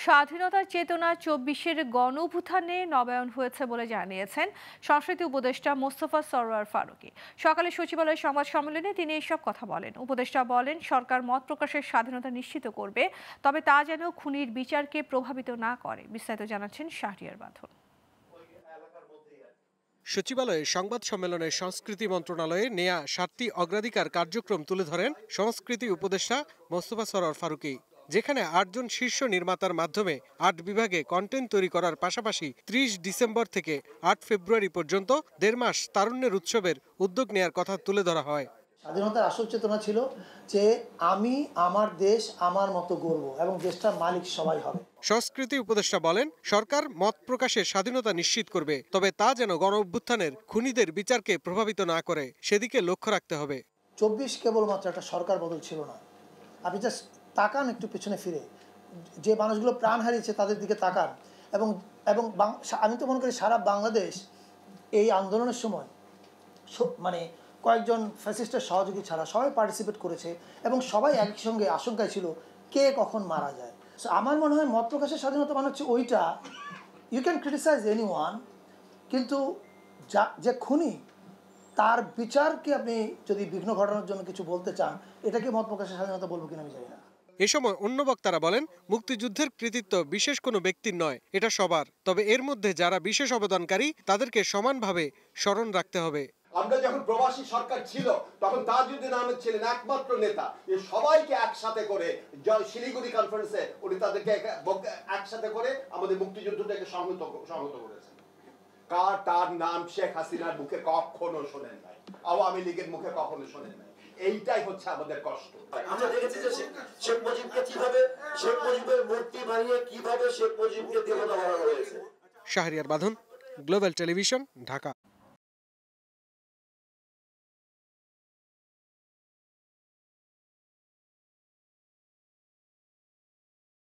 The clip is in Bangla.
স্বাধীনতার চেতনা ২৪-এর গণঅভ্যুত্থানে নবায়ন হয়েছে বলে জানিয়েছেন সংস্কৃতি উপদেষ্টা মোস্তফা সরোয়ার ফারুকী। সকালে সচিবালয়ের সংবাদ সম্মেলনে তিনি এসব কথা বলেন। উপদেষ্টা বলেন, সরকার মত প্রকাশের স্বাধীনতা নিশ্চিত করবে, তবে তা যেন খুনির বিচারকে প্রভাবিত না করে। বিস্তারিত জানাচ্ছেন শাহরিয়ার বাঁধন। সচিবালয়ে সংবাদ সম্মেলনে সংস্কৃতি মন্ত্রণালয়ে নেয়া ৭টি অগ্রাধিকার কার্যক্রম তুলে ধরেন সংস্কৃতি উপদেষ্টা মোস্তফা সরোয়ার ফারুকী, যেখানে ৮ জন শীর্ষ নির্মাতার মাধ্যমে ৮ বিভাগে কন্টেন্ট তৈরি করার পাশাপাশি ৩০ ডিসেম্বর থেকে ৮ ফেব্রুয়ারি পর্যন্ত ১.৫ মাস তারুণ্যের উৎসবের উদ্যোগ নেয়ার কথা তুলে ধরা হয়। স্বাধীনতার আসল চেতনা ছিল যে আমি আমার দেশ আমার মতো গড়ব এবং দেশটার মালিক সবাই হবে। সংস্কৃতি উপদেষ্টা বলেন, সরকার মত প্রকাশের স্বাধীনতা নিশ্চিত করবে, তবে তা যেন গণঅভ্যুত্থানের খুনিদের বিচারকে প্রভাবিত না করে সেদিকে লক্ষ্য রাখতে হবে। ২৪ কেবলমাত্র একটা সরকার বদল ছিল না। আপনি জাস্ট তাকান একটু পেছনে ফিরে, যে মানুষগুলো প্রাণ হারিয়েছে তাদের দিকে তাকান, এবং এবং আমি তো মনে করি সারা বাংলাদেশ এই আন্দোলনের সময় মানে কয়েকজন ফ্যাসিস্টের সহযোগী ছাড়া সবাই পার্টিসিপেট করেছে এবং সবাই একই সঙ্গে আশঙ্কায় ছিল কে কখন মারা যায়। সো আমার মনে হয় মত প্রকাশের স্বাধীনতা মানে হচ্ছে ওইটা, ইউ ক্যান ক্রিটিসাইজ এনিওয়ান, কিন্তু যে খুনি তার বিচারকে আপনি যদি বিঘ্ন ঘটানোর জন্য কিছু বলতে চান, এটাকে মত প্রকাশের স্বাধীনতা বলবো কিনা আমি জানি না। এ সময় অন্য বক্তারা বলেন, মুক্তিযুদ্ধের কৃতিত্ব বিশেষ কোনো ব্যক্তির নয়, এটা সবার। তবে এর মধ্যে যারা বিশেষ অবদানকারী তাদেরকে সমানভাবে স্মরণ রাখতে হবে। আমরা যখন প্রবাসী সরকার ছিল তখন তাজউদ্দিন আহমেদ ছিলেন একমাত্র নেতা যে সবাইকে একসাথে করে শিলিগুড়ি কনফারেন্সে উনি তাদেরকে একসাথে করে আমাদের মুক্তিযুদ্ধটাকে সংহত করেছেন। তার নাম শেখ হাসিনার মুখে কখনো শোনেন নাই, আওয়ামী লীগের মুখে কখনো শোনেন নাই। এইটাই হচ্ছে আমাদের কষ্ট। আমরা দেখেছি যে শেখ মুজিবকে কিভাবে, শেখ মুজিবের মূর্তি বানিয়ে কিভাবে শেখ মুজিবকে দেবতা বানানো হয়েছে। শাহরিয়ার বাঁধন, গ্লোবাল টেলিভিশন, ঢাকা।